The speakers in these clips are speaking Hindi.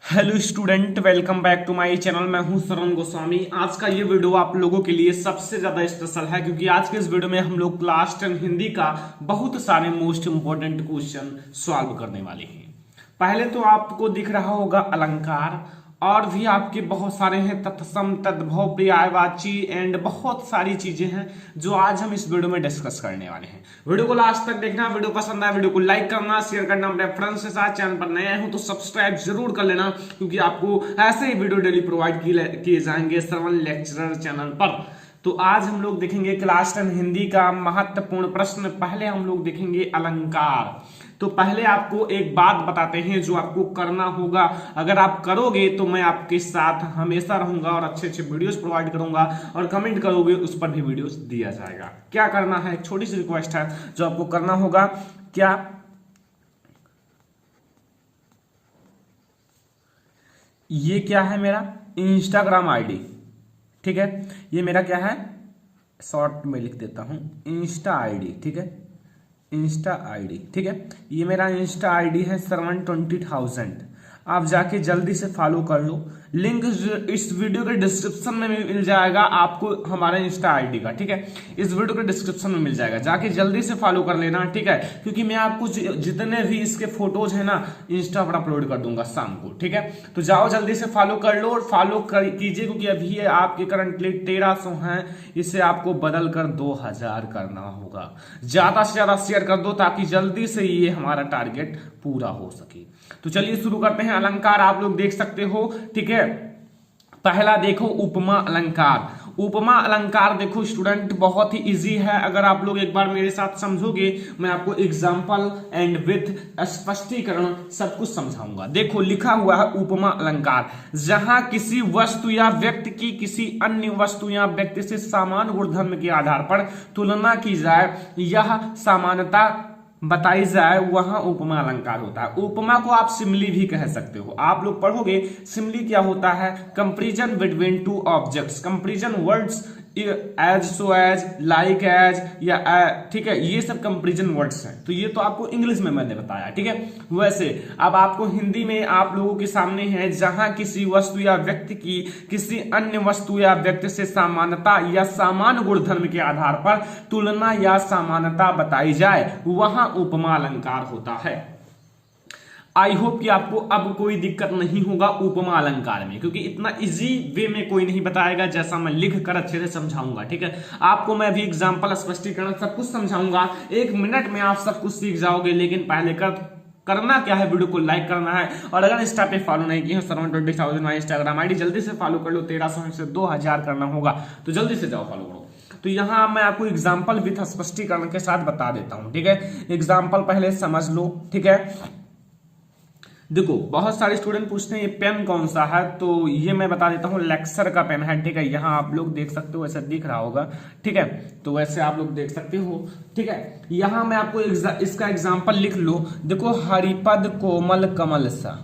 Hello student, welcome back to my channel. मैं हूं सरन गोस्वामी। आज का ये वीडियो आप लोगों के लिए सबसे ज्यादा स्पेशल है क्योंकि आज के इस वीडियो में हम लोग क्लास 10 हिंदी का बहुत सारे मोस्ट इंपोर्टेंट क्वेश्चन सॉल्व करने वाले हैं। पहले तो आपको दिख रहा होगा अलंकार, और भी आपके बहुत सारे हैं तत्सम, तद्भव, पर्यायवाची एंड बहुत सारी चीजें हैं जो आज हम इस वीडियो में डिस्कस करने वाले हैं। वीडियो को लास्ट तक देखना। वीडियो पसंद आए वीडियो को लाइक करना, शेयर करना, रेफरेंस के साथ। चैनल पर नए हो तो सब्सक्राइब जरूर कर लेना क्योंकि आपको ऐसे ही वीडियो डेली प्रोवाइड किए जाएंगे श्रवण लेक्चरर चैनल पर। तो आज हम लोग देखेंगे क्लास 10 हिंदी का महत्वपूर्ण प्रश्न। पहले हम लोग देखेंगे अलंकार। तो पहले आपको एक बात बताते हैं जो आपको करना होगा। अगर आप करोगे तो मैं आपके साथ हमेशा रहूंगा और अच्छे अच्छे वीडियोस प्रोवाइड करूंगा, और कमेंट करोगे उस पर भी वीडियोस दिया जाएगा। क्या करना है, एक छोटी सी रिक्वेस्ट है जो आपको करना होगा। क्या ये क्या है, मेरा इंस्टाग्राम आईडी, ठीक है। ये मेरा क्या है, शॉर्ट में लिख देता हूं, इंस्टा आईडी, ठीक है। इंस्टा आईडी, ठीक है। ये मेरा इंस्टा आईडी है Sarwan20,000। आप जाके जल्दी से फॉलो कर लो। लिंक इस वीडियो के डिस्क्रिप्शन में मिल जाएगा आपको, हमारे इंस्टा आईडी का, ठीक है। इस वीडियो के डिस्क्रिप्शन में मिल जाएगा, जाके जल्दी से फॉलो कर लेना, ठीक है। क्योंकि मैं आपको जितने भी इसके फोटोज है ना इंस्टा पर अपलोड कर दूंगा शाम को, ठीक है। तो जाओ जल्दी से फॉलो कर लो और फॉलो कीजिए क्योंकि अभी आपके करंटली 1300 हैं। इसे आपको बदल कर 2000 करना होगा। ज्यादा से ज्यादा शेयर कर दो ताकि जल्दी से ये हमारा टारगेट पूरा हो सके। तो चलिए शुरू करते हैं। अलंकार आप लोग देख सकते हो, ठीक है। पहला देखो उपमा अलंकार। उपमा अलंकार देखो स्टूडेंट, बहुत ही इजी है। अगर आप लोग एक बार मेरे साथ समझोगे, मैं आपको एग्जांपल एंड विथ स्पष्टीकरण सब कुछ समझाऊंगा। देखो लिखा हुआ है उपमा अलंकार, जहां किसी वस्तु या व्यक्ति की किसी अन्य वस्तु या व्यक्ति से समान गुणधर्म के आधार पर तुलना की जाए, यह समानता बताई जाए, वहां उपमा अलंकार होता है। उपमा को आप सिमिली भी कह सकते हो। आप लोग पढ़ोगे सिमिली क्या होता है, comparison between two objects. Comparison words as, so as, like as, या ठीक है, ये सब कंपैरिजन वर्ड्स हैं। तो ये तो आपको इंग्लिश में मैंने बताया, ठीक है। वैसे अब आपको हिंदी में आप लोगों के सामने है, जहां किसी वस्तु या व्यक्ति की किसी अन्य वस्तु या व्यक्ति से समानता या समान गुणधर्म के आधार पर तुलना या समानता बताई जाए, वहां उपमा अलंकार होता है। आई होप कि आपको अब कोई दिक्कत नहीं होगा उपमा अलंकार में, क्योंकि इतना इजी वे में कोई नहीं बताएगा जैसा मैं लिख कर अच्छे से समझाऊंगा, ठीक है। आपको मैं भी एग्जांपल, स्पष्टीकरण सब कुछ समझाऊंगा। 1 मिनट में आप सब कुछ सीख जाओगे। लेकिन पहले करना क्या है, वीडियो को लाइक करना है। और अगर इंस्टा पे फॉलो नहीं किए हो, Sarwan20,000 माई इंस्टाग्राम आईडी, जल्दी से फॉलो कर लो। 1300 से 2000 करना होगा, तो जल्दी से जाओ फॉलो करो। तो यहां मैं आपको एग्जाम्पल विथ स्पष्टीकरण के साथ बता देता हूं, ठीक है। एग्जाम्पल पहले समझ लो, ठीक है। देखो बहुत सारे स्टूडेंट पूछते हैं ये पेन कौन सा है, तो ये मैं बता देता हूँ, लेक्सर का पेन है, ठीक है। यहाँ आप लोग देख सकते हो, ऐसा दिख रहा होगा, ठीक है। तो वैसे आप लोग देख सकते हो, ठीक है। यहाँ मैं आपको इसका एग्जाम्पल लिख लो। देखो, हरिपद कोमल कमल सा,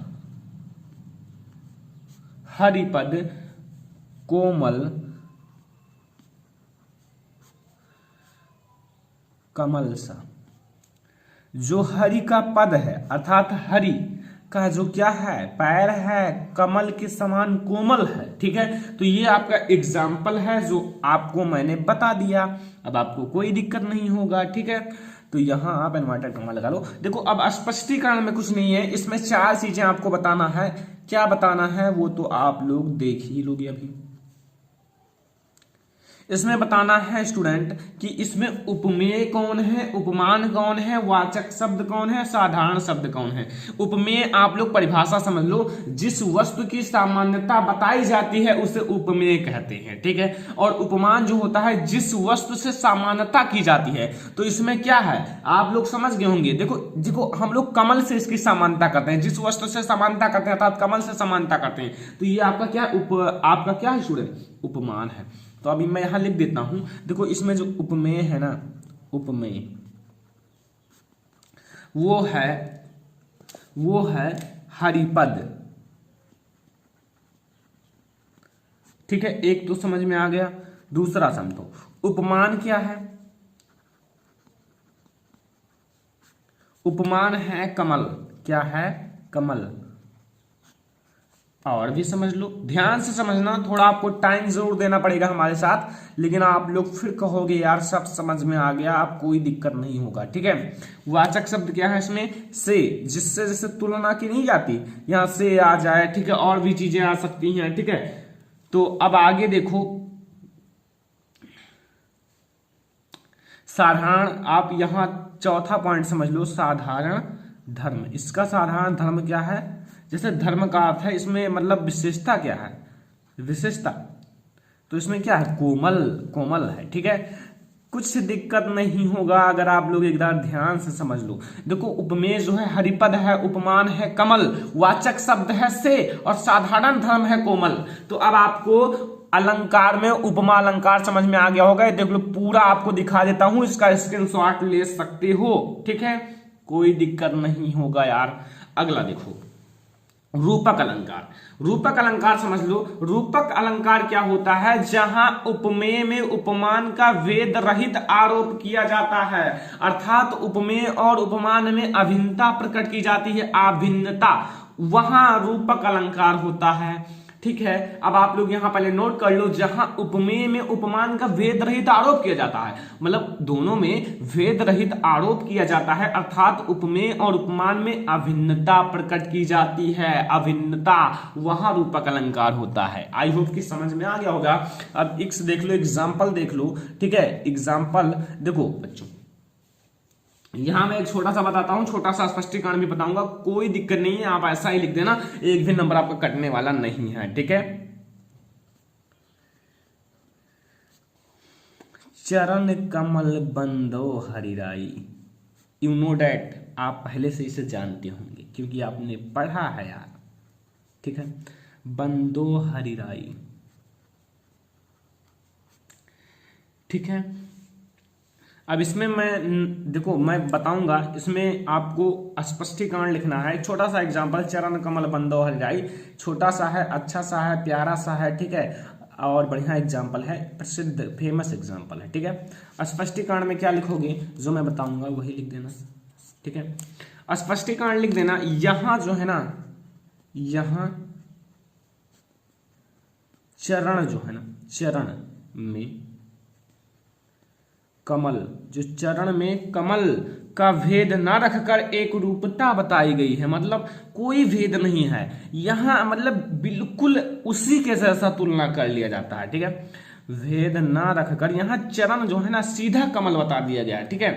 हरिपद कोमल कमल सा। जो हरि का पद है अर्थात हरि का जो क्या है, पैर है, कमल के समान कोमल है, ठीक है। तो ये आपका एग्जाम्पल है जो आपको मैंने बता दिया। अब आपको कोई दिक्कत नहीं होगा, ठीक है। तो यहां आप इन्वर्टेड कॉमा लगा लो। देखो अब स्पष्टीकरण में कुछ नहीं है, इसमें 4 चीजें आपको बताना है। क्या बताना है वो तो आप लोग देख ही लोगे अभी। इसमें बताना है स्टूडेंट कि इसमें उपमेय कौन है, उपमान कौन है, वाचक शब्द कौन है, साधारण शब्द कौन है। उपमेय आप लोग परिभाषा समझ लो, जिस वस्तु की सामान्यता बताई जाती है उसे उपमेय कहते हैं, ठीक है। और उपमान जो होता है जिस वस्तु से समानता की जाती है। तो इसमें क्या है आप लोग समझ गए होंगे। देखो देखो, हम लोग कमल से इसकी समानता करते हैं, जिस वस्तु से समानता करते हैं अर्थात कमल से समानता करते हैं। तो ये आपका क्या आपका क्या है स्टूडेंट, उपमान है। तो अभी मैं यहां लिख देता हूं। देखो इसमें जो उपमेय है ना, उपमेय वो है हरिपद, ठीक है। एक तो समझ में आ गया। दूसरा समझो, उपमान क्या है, उपमान है कमल। क्या है, कमल। और भी समझ लो, ध्यान से समझना, थोड़ा आपको टाइम जरूर देना पड़ेगा हमारे साथ, लेकिन आप लोग फिर कहोगे यार सब समझ में आ गया, आप कोई दिक्कत नहीं होगा। ठीक है, वाचक शब्द क्या है इसमें? से, जिससे जैसे तुलना की नहीं जाती, यहां से आ जाए। ठीक है, और भी चीजें आ सकती हैं। ठीक है, तो अब आगे देखो, साधारण, आप यहां चौथा पॉइंट समझ लो, साधारण धर्म। इसका साधारण धर्म क्या है? जैसे धर्म का अर्थ है, इसमें मतलब विशेषता क्या है? विशेषता, तो इसमें क्या है? कोमल, कोमल है। ठीक है, कुछ दिक्कत नहीं होगा अगर आप लोग एक बार ध्यान से समझ लो। देखो, उपमेय जो है हरिपद है, उपमान है कमल, वाचक शब्द है से, और साधारण धर्म है कोमल। तो अब आपको अलंकार में उपमा अलंकार समझ में आ गया होगा। देख लो, पूरा आपको दिखा देता हूं, इसका स्क्रीनशॉट ले सकते हो। ठीक है, कोई दिक्कत नहीं होगा यार। अगला देखो, रूपक अलंकार। रूपक अलंकार समझ लो। रूपक अलंकार क्या होता है? जहां उपमेय में उपमान का वेद रहित आरोप किया जाता है, अर्थात उपमेय और उपमान में अभिन्नता प्रकट की जाती है, अभिन्नता, वहां रूपक अलंकार होता है। ठीक है, अब आप लोग यहां पहले नोट कर लो, जहां उपमेय में उपमान का वेद रहित आरोप किया जाता है, मतलब दोनों में वेद रहित आरोप किया जाता है, अर्थात उपमेय और उपमान में अभिन्नता प्रकट की जाती है, अभिन्नता, वहां रूपक अलंकार होता है। आई होप कि समझ में आ गया होगा। अब इक्स देख लो, एग्जाम्पल देख लो। ठीक है, एग्जाम्पल देखो बच्चों, यहां मैं एक छोटा सा बताता हूं, छोटा सा स्पष्टीकरण भी बताऊंगा, कोई दिक्कत नहीं है, आप ऐसा ही लिख देना, एक भी नंबर आपका कटने वाला नहीं है। ठीक है, चरण कमल बंदो हरिराई, यू नो डैट, आप पहले से इसे जानते होंगे क्योंकि आपने पढ़ा है यार। ठीक है, बंदो हरिराई। ठीक है, अब इसमें मैं देखो, मैं बताऊंगा, इसमें आपको स्पष्टीकरण लिखना है। एक छोटा सा एग्जांपल, चरण कमल बंदो हरिराई, छोटा सा है, अच्छा सा है, प्यारा सा है। ठीक है, और बढ़िया एग्जांपल है, प्रसिद्ध फेमस एग्जांपल है। ठीक है, स्पष्टीकरण में क्या लिखोगे? जो मैं बताऊंगा वही लिख देना। ठीक है, स्पष्टीकरण लिख देना। यहां जो है ना, यहां चरण जो है ना, चरण में कमल, जो चरण में कमल का भेद ना रखकर एक रूपता बताई गई है, मतलब कोई भेद नहीं है यहां, मतलब बिल्कुल उसी के जैसा तुलना कर लिया जाता है। ठीक है, भेद ना रखकर यहां चरण जो है ना सीधा कमल बता दिया गया है। ठीक है,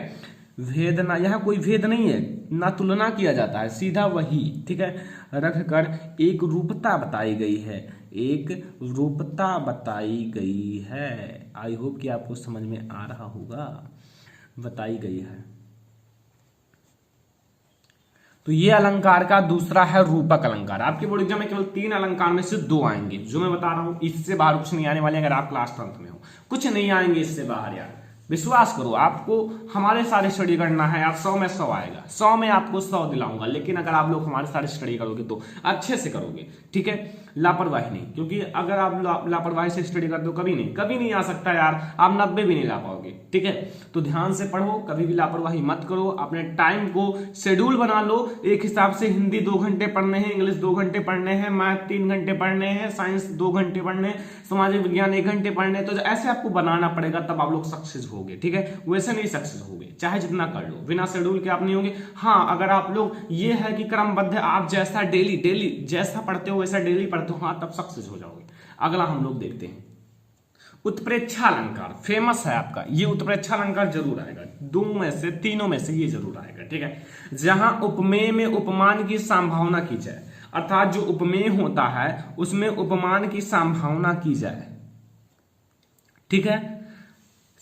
भेद ना, यहां कोई भेद नहीं है, ना तुलना किया जाता है, सीधा वही। ठीक है, रखकर एक रूपता बताई गई है, एक रूपता बताई गई है। आई होप कि आपको समझ में आ रहा होगा, बताई गई है। तो ये अलंकार का दूसरा है रूपक अलंकार। आपके बोर्ड एग्जाम में केवल 3 अलंकार में से 2 आएंगे, जो मैं बता रहा हूं, इससे बाहर कुछ नहीं आने वाले। अगर आप क्लास 10th में हो, कुछ नहीं आएंगे इससे बाहर यार, विश्वास करो। आपको हमारे सारे स्टडी करना है यार, 100 में 100 आएगा, 100 में आपको 100 दिलाऊंगा। लेकिन अगर आप लोग हमारे सारे स्टडी करोगे तो अच्छे से करोगे। ठीक है, लापरवाही नहीं, क्योंकि अगर आप लापरवाही से स्टडी करते हो कभी नहीं आ सकता यार, आप 90 भी नहीं ला पाओगे। ठीक है, तो ध्यान से पढ़ो, कभी भी लापरवाही मत करो, अपने टाइम को शेड्यूल बना लो एक हिसाब से। हिंदी 2 घंटे पढ़ने हैं, इंग्लिश 2 घंटे पढ़ने हैं, मैथ 3 घंटे पढ़ने हैं, साइंस 2 घंटे पढ़ने, सामाजिक विज्ञान 1 घंटे पढ़ने, तो ऐसे आपको बनाना पड़ेगा, तब आप लोग सक्सेस होगे। ठीक है, वैसे नहीं सक्सेस होगे, चाहे जितना कर लो, बिना शेड्यूल के आप नहीं होंगे। हाँ, अगर आप लोग ये है कि क्रमबद्ध, आप जैसा डेली जैसा पढ़ते हो वैसा डेली पढ़ते हो, हाँ, तब सक्सेस हो जाओगे। अगला हम लोग देखते हैं उत्प्रेक्षा अलंकार, फेमस है आपका ये उत्प्रेक्षा अलंकार, जरूर आएगा 2 में से 3 में से ये जरूर आएगा। ठीक है, जहां उपमेय में उपमान की संभावना की जाए, अर्थात जो उपमेय होता है उसमें उपमान की संभावना की जाए। ठीक है,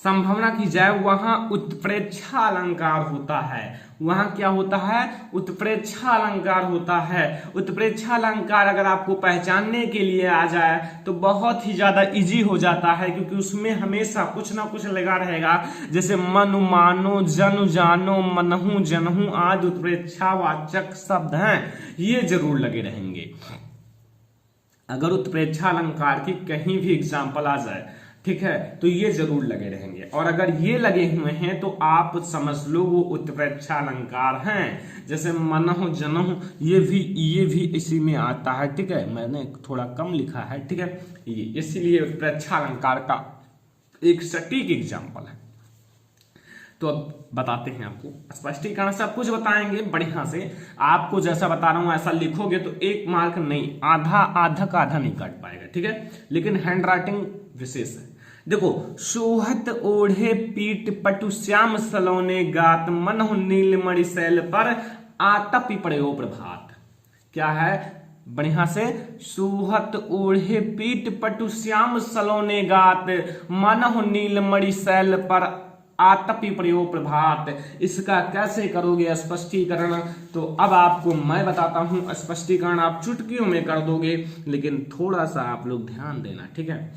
संभावना की जाए, वहां उत्प्रेक्षा अलंकार होता है। वहां क्या होता है? उत्प्रेक्षा अलंकार होता है। उत्प्रेक्षा अलंकार अगर आपको पहचानने के लिए आ जाए तो बहुत ही ज्यादा इजी हो जाता है, क्योंकि उसमें हमेशा कुछ ना कुछ लगा रहेगा, जैसे मनु मानो, जनु जानो, मनहु जनहु आदि उत्प्रेक्षावाचक शब्द हैं, ये जरूर लगे रहेंगे। अगर उत्प्रेक्षा अलंकार की कहीं भी एग्जाम्पल आ जाए, ठीक है, तो ये जरूर लगे रहेंगे। और अगर ये लगे हुए हैं तो आप समझ लो वो उत्प्रेक्षा अलंकार हैं। जैसे मनहु जनहु, ये भी इसी में आता है। ठीक है, मैंने थोड़ा कम लिखा है। ठीक है, ये इसीलिए उत्प्रेक्षा अलंकार का एक सटीक एग्जाम्पल है। तो अब बताते हैं आपको स्पष्टीकरण, सब कुछ बताएंगे बढ़िया से। आपको जैसा बता रहा हूं ऐसा लिखोगे तो 1 मार्क नहीं, आधा का आधा नहीं काट पाएगा। ठीक है, लेकिन हैंड राइटिंग विशेष है। देखो, सोहत ओढ़े पीठ पटु श्याम सलोने गात, मनहु नीलमणि शैल पर आतपि पड़यो प्रभात। क्या है, बढ़िया से, सोहत ओढ़े पीठ पटु श्याम सलोने गात, मनहु नीलमणि शैल पर आतपि पड़यो प्रभात। इसका कैसे करोगे स्पष्टीकरण, तो अब आपको मैं बताता हूं। स्पष्टीकरण आप चुटकियों में कर दोगे, लेकिन थोड़ा सा आप लोग ध्यान देना। ठीक है,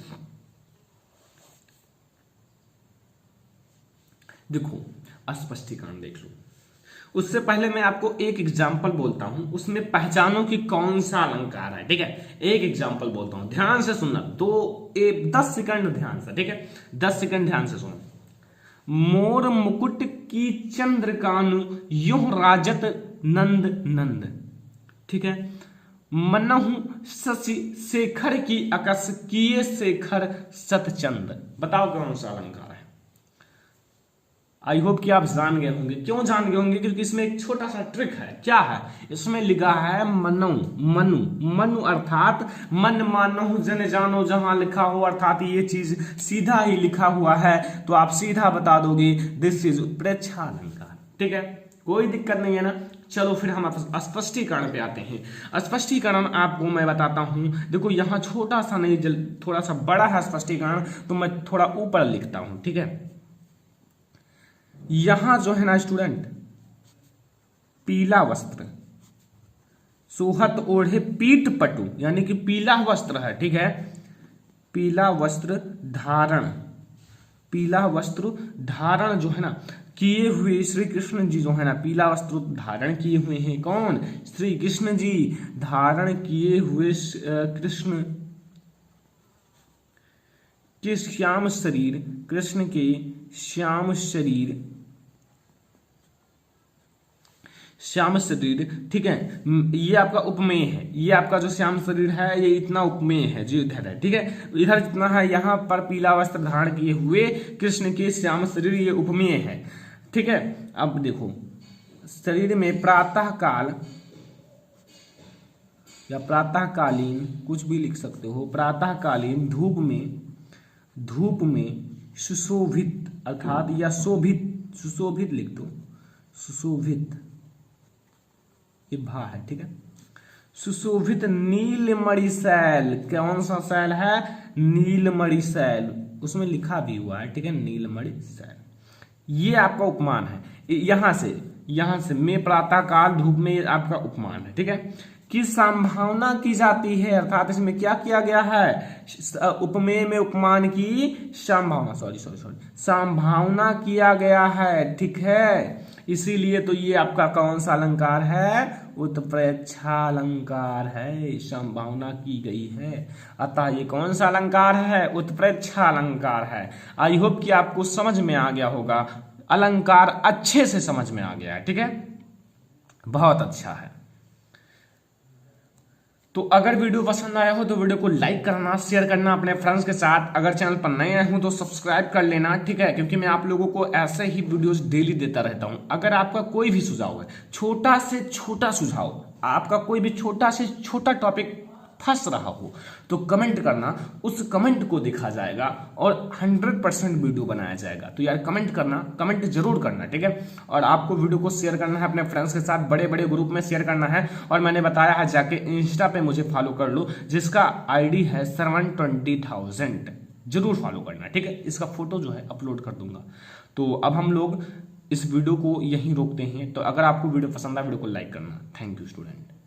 देखो स्पष्टीकरण देख लो। उससे पहले मैं आपको एक एग्जाम्पल बोलता हूं, उसमें पहचानो कि कौन सा अलंकार है। ठीक है, एक एग्जाम्पल बोलता हूं, ध्यान से सुनना। 10 सेकंड ध्यान से। ठीक है, 10 सेकंड ध्यान से सुनो। मोर मुकुट की चंद्र कानु, यूं राजत नंद नंद। ठीक है, मनहु शशि शेखर की अकस, किए शेखर सतचंद। बताओ कौन सा अलंकार है। आई होप कि आप जान गए होंगे। क्यों जान गए होंगे, क्योंकि इसमें एक छोटा सा ट्रिक है। क्या है, इसमें लिखा है मनु मनु मनु, अर्थात मन मानो जन जानो। जहां लिखा हो अर्थात ये चीज सीधा ही लिखा हुआ है तो आप सीधा बता दोगे दिस इज उत्प्रेक्षा अलंकार। ठीक है, कोई दिक्कत नहीं है ना। चलो फिर हम स्पष्टीकरण पे आते हैं। स्पष्टीकरण आपको मैं बताता हूं। देखो, यहाँ छोटा सा नहीं, थोड़ा सा बड़ा है स्पष्टीकरण, तो मैं थोड़ा ऊपर लिखता हूं। ठीक है, यहां जो है ना स्टूडेंट, पीला वस्त्र, सोहत ओढ़े पीठ पटु, यानी कि पीला वस्त्र है। ठीक है, पीला वस्त्र धारण, पीला वस्त्र धारण जो है ना किए हुए श्री कृष्ण जी जो है ना, पीला वस्त्र धारण किए हुए हैं। कौन, श्री कृष्ण जी धारण किए हुए कृष्ण के श्याम शरीर, कृष्ण के श्याम शरीर, श्याम शरीर। ठीक है, ये आपका उपमेय है। ये आपका जो श्याम शरीर है ये इतना उपमेय है जो इधर है। ठीक है, इधर जितना है यहां पर पीला वस्त्र धारण किए हुए कृष्ण के श्याम शरीर, ये उपमेय है। ठीक है, अब देखो, शरीर में प्रातः काल या प्रातःकालीन, कुछ भी लिख सकते हो, प्रातःकालीन धूप में सुशोभित, अर्थात या शोभित, सुशोभित लिख दो, सुशोभित, ये भा है। ठीक है, सुशोभित नीलमणि शैल। कौन सा शैल है, नीलमणि शैल, उसमें लिखा भी हुआ है। ठीक है, नीलमणि शैल, ये आपका उपमान है। यहां से मैं प्रातः काल धूप में आपका उपमान है। ठीक है, की संभावना की जाती है, अर्थात इसमें क्या किया गया है, उपमेय में उपमान की संभावना, सॉरी संभावना किया गया है। ठीक है, इसीलिए तो ये आपका कौन सा अलंकार है, उत्प्रेक्षा अलंकार है, संभावना की गई है। अतः ये कौन सा अलंकार है, उत्प्रेक्षा अलंकार है। आई होप कि आपको समझ में आ गया होगा, अलंकार अच्छे से समझ में आ गया है। ठीक है, बहुत अच्छा है। तो अगर वीडियो पसंद आया हो तो वीडियो को लाइक करना, शेयर करना अपने फ्रेंड्स के साथ। अगर चैनल पर नए आए हो तो सब्सक्राइब कर लेना। ठीक है, क्योंकि मैं आप लोगों को ऐसे ही वीडियोस डेली देता रहता हूं। अगर आपका कोई भी सुझाव है, छोटा से छोटा सुझाव, आपका कोई भी छोटा से छोटा टॉपिक फंस रहा हो तो कमेंट करना, उस कमेंट को देखा जाएगा और 100% वीडियो बनाया जाएगा। तो यार कमेंट करना, कमेंट जरूर करना। ठीक है, और आपको वीडियो को शेयर करना है अपने फ्रेंड्स के साथ, बड़े बड़े ग्रुप में शेयर करना है। और मैंने बताया है जाके इंस्टा पे मुझे फॉलो कर लो, जिसका आईडी है 720,000, जरूर फॉलो करना। ठीक है, इसका फोटो जो है अपलोड कर दूंगा। तो अब हम लोग इस वीडियो को यहीं रोकते हैं। तो अगर आपको वीडियो पसंद आए वीडियो को लाइक करना। Thank you student.